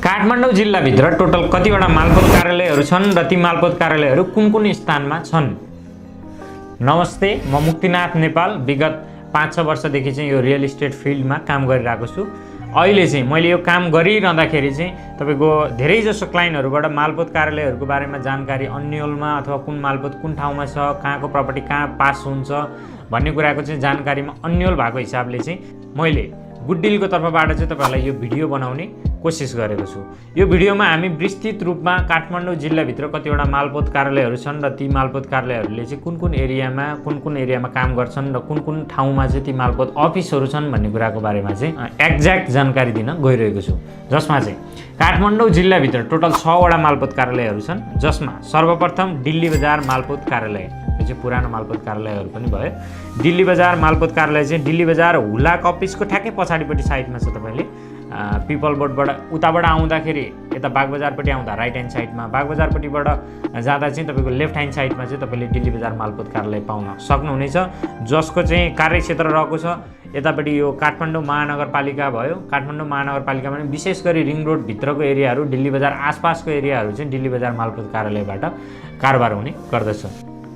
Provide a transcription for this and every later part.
काठमाडौँ जिल्लाभित्र टोटल कतिवटा मालपोत कार्यालयहरू छन् र ती मालपोत कार्यालयहरू कुन कुन स्थानमा छन्? नमस्ते, म मुक्तिनाथ नेपाल विगत 5-6 वर्षदेखि चाहिँ यो रियल इस्टेट फिल्डमा काम गरिरहेको छु। अहिले चाहिँ मैले यो काम गरिरहँदाखेरि चाहिँ तपाईको धेरैजसो क्लाइन्टहरूबाट मालपोत कार्यालयहरूको बारेमा जानकारी अन्यलमा अथवा कुन मालपोत कुन ठाउँमा छ, कहाँको प्रपर्टी कहाँ पास हुन्छ भन्ने कुराको चाहिँ जानकारीमा अन्यल भएको हिसाबले चाहिँ मैले गुड डिलको तर्फबाट चाहिँ तपाईहरुलाई यो भिडियो बनाउने कोसिस गरेको छु। यो भिडियोमा हामी विस्तृत रूपमा काठमाडौँ जिल्लाभित्र कतिवटा मालपोत कार्यालयहरू छन् र ती मालपोत कार्यालयहरूले चाहिँ कुन कुन एरियामा काम गर्छन् र कुन कुन ठाउँमा चाहिँ ती मालपोत अफिसहरू छन् भन्ने कुराको बारेमा चाहिँ एक्ज्याक्ट जानकारी दिन गइरहेको छु। जसमा चाहिँ काठमाडौँ जिल्लाभित्र टोटल 6 वटा मालपोत कार्यालयहरू छन्, जसमा सर्वप्रथम दिल्ली बजार मालपोत कार्यालय, यो चाहिँ पुरानो मालपोत कार्यालयहरू पनि भयो। दिल्ली बजार मालपोत कार्यालय चाहिँ दिल्ली बजार हुलाक अफिसको ठ्याक्कै पछाडिपट्टि साइडमा छ। तपाईले पिपल बोर्डबाट उताबाट आउँदाखेरि यता बागबजारपट्टि आउँदा राइट ह्यान्ड साइडमा, बागबजारपट्टिबाट जाँदा चाहिँ तपाईको लेफ्ट ह्यान्ड साइडमा चाहिँ तपाईले दिल्ली बजार मालपोत कार्यालय पाउन सक्नुहुनेछ, जसको चाहिँ कार्यक्षेत्र रहेको छ यतापट्टि यो काठमाडौँ महानगरपालिका भयो। काठमाडौँ महानगरपालिकामा पनि विशेष गरी रिङ रोड भित्रको एरियाहरू, दिल्ली बजार आसपासको एरियाहरू चाहिँ दिल्ली बजार मालपोत कार्यालयबाट कारोबार हुने गर्दछ।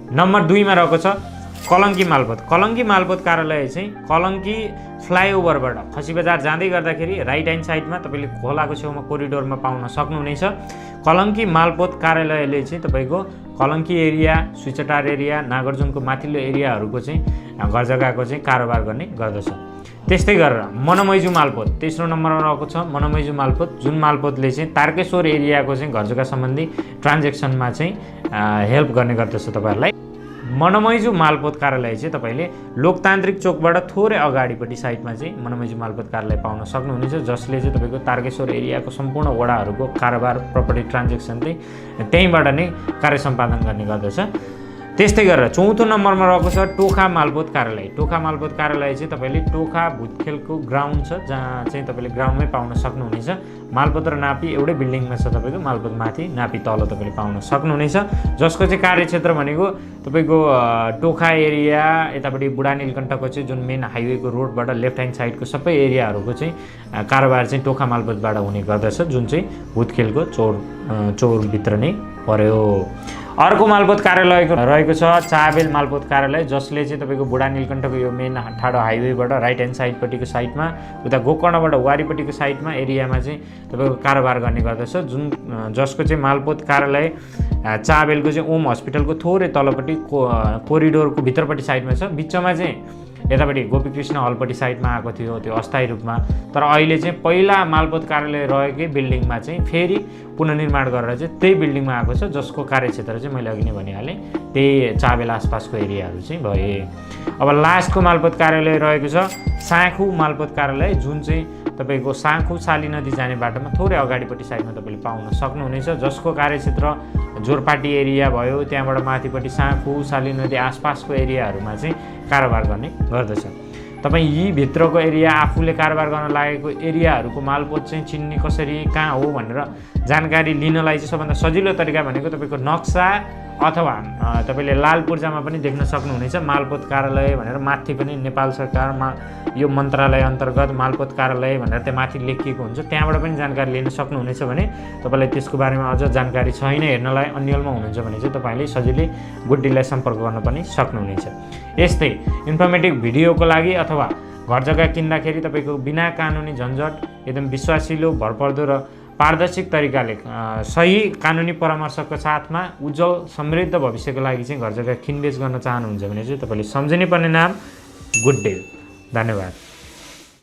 नम्बर 2 मा रहेको छ कलङ्की मालपोत। कलङ्की मालपोत कार्यालय चाहिँ कलङ्की फ्लाइओभरबाट खसी बजार जाँदै गर्दाखेरि राइट ह्यान्ड साइडमा तपाईले खोलाको छेउमा कोरिडोरमा पाउन सक्नुहुनेछ। कलङ्की मालपोत कार्यालयले चाहिँ तपाईको कलङ्की एरिया, स्विचटार एरिया, नागार्जुनको माथिल्लो एरियाहरूको चाहिँ घर जग्गाको चाहिँ कारोबार गर्ने गर्दछ। त्यस्तै गरेर मनमैजु मालपोत तेस्रो नम्बरमा रहेको छ। मनमैजु मालपोत जुन मालपोतले चाहिँ तारकेश्वर एरियाको चाहिँ घर जग्गा सम्बन्धी ट्रान्ज्याक्सनमा चाहिँ हेल्प गर्ने गर्दछ तपाईहरुलाई। मनमैजु मालपोत कार्यालय चाहिँ तपाईले लोकतान्त्रिक चोकबाट थोरै अगाडिपट्टि साइडमा चाहिँ मनमैजु मालपोत कार्यालय पाउन सक्नुहुनेछ, जसले चाहिँ तपाईको तारकेश्वर एरियाको सम्पूर्ण वडाहरूको कारोबार प्रपर्टी ट्रान्ज्याक्सन चाहिँ त्यहीँबाट नै कार्य सम्पादन गर्ने गर्दछ। त्यस्तै गरेर चौथो नम्बरमा रहेको छ टोखा मालपोत कार्यालय। टोखा मालपोत कार्यालय चाहिँ तपाईले टोखा भुतखेलको ग्राउन्ड छ, जहाँ चाहिँ तपाईले ग्राउन्डमै पाउन सक्नुहुनेछ। मालपोत र नापी एउटै बिल्डिङमा छ तपाईको, मालपोत माथि नापी तल तपाईले पाउन सक्नुहुनेछ, जसको चाहिँ कार्यक्षेत्र भनेको तपाईको टोखा एरिया यतापट्टि बुढा नीलकण्ठको चाहिँ जुन मेन हाइवेको रोडबाट लेफ्ट ह्यान्ड साइडको सबै एरियाहरूको चाहिँ कारोबार चाहिँ टोखा मालपोतबाट हुने गर्दछ, जुन चाहिँ भुतखेलको चौरभित्र नै पर्यो। अर्को मालपोत कार्यालय रहेको छ चाबेल मालपोत कार्यालय, जसले चाहिँ तपाईको बुढा नीलकण्ठको यो मेन ठाडो हाइवेबाट राइट ह्यान्ड साइडपट्टिको साइडमा उता गोकर्णबाट वारीपट्टिको साइडमा एरियामा चाहिँ तपाईको कारोबार गर्ने गर्दछ, जसको चाहिँ मालपोत कार्यालय चाबेलको चाहिँ ओम हस्पिटलको थोरै तलपट्टि कोरिडोरको भित्रपट्टि साइडमा छ। बिचमा चाहिँ यतापट्टि गोपीकृष्ण हलपट्टि साइडमा आएको थियो त्यो अस्थायी रूपमा, तर अहिले चाहिँ पहिला मालपोत कार्यालय रहेकै बिल्डिङमा चाहिँ फेरि पुनर्निर्माण गरेर चाहिँ त्यही बिल्डिङमा आएको छ, जसको कार्यक्षेत्र चाहिँ मैले अघि नै भनिहालेँ त्यही चाबेल आसपासको एरियाहरू चाहिँ भए। अब लास्टको मालपोत कार्यालय रहेको छ साँखु मालपोत कार्यालय, जुन चाहिँ तपाईको साँखु साली नदी जाने बाटोमा थोरै अगाडिपट्टि साइडमा तपाईले पाउन सक्नुहुनेछ, जसको कार्यक्षेत्र जोरपाटी एरिया भयो, त्यहाँबाट माथिपट्टि साँखु साली नदी आसपासको एरियाहरूमा चाहिँ कारोबार गर्ने गर्दछ। तपाईँ यी भित्रको एरिया आफूले कारोबार गर्न लागेको एरियाहरूको मालपोत चाहिँ चिन्ने कसरी कहाँ हो भनेर जानकारी लिनलाई चाहिँ सबभन्दा सजिलो तरिका भनेको तपाईको नक्सा अथवा तपाईले लाल पूर्जामा पनि देख्न सक्नुहुनेछ मालपोत कार्यालय भनेर माथि पनि नेपाल सरकारमा यो मन्त्रालय अन्तर्गत मालपोत कार्यालय भनेर त्यहाँ माथि लेखिएको हुन्छ, त्यहाँबाट पनि जानकारी लिन सक्नुहुनेछ। भने तपाईलाई त्यसको बारेमा अझ जानकारी छैन हेर्नलाई अन्यलमा हुनुहुन्छ भने चाहिँ तपाईले सजिलै गुड डिललाई सम्पर्क गर्न पनि सक्नुहुनेछ। यस्तै इन्फर्मेटिभ भिडियोको लागि अथवा घर जग्गा किन्दाखेरि तपाईको बिना कानुनी झन्झट एकदम विश्वासिलो भरपर्दो र पारदर्शी तरिकाले सही कानुनी परामर्शको साथमा उज्जवल समृद्ध भविष्यको लागि चाहिँ घर जग्गा किनबेच गर्न चाहनुहुन्छ भने चाहिँ तपाईले सम्झिनै पर्ने नाम गुड डिल। धन्यवाद।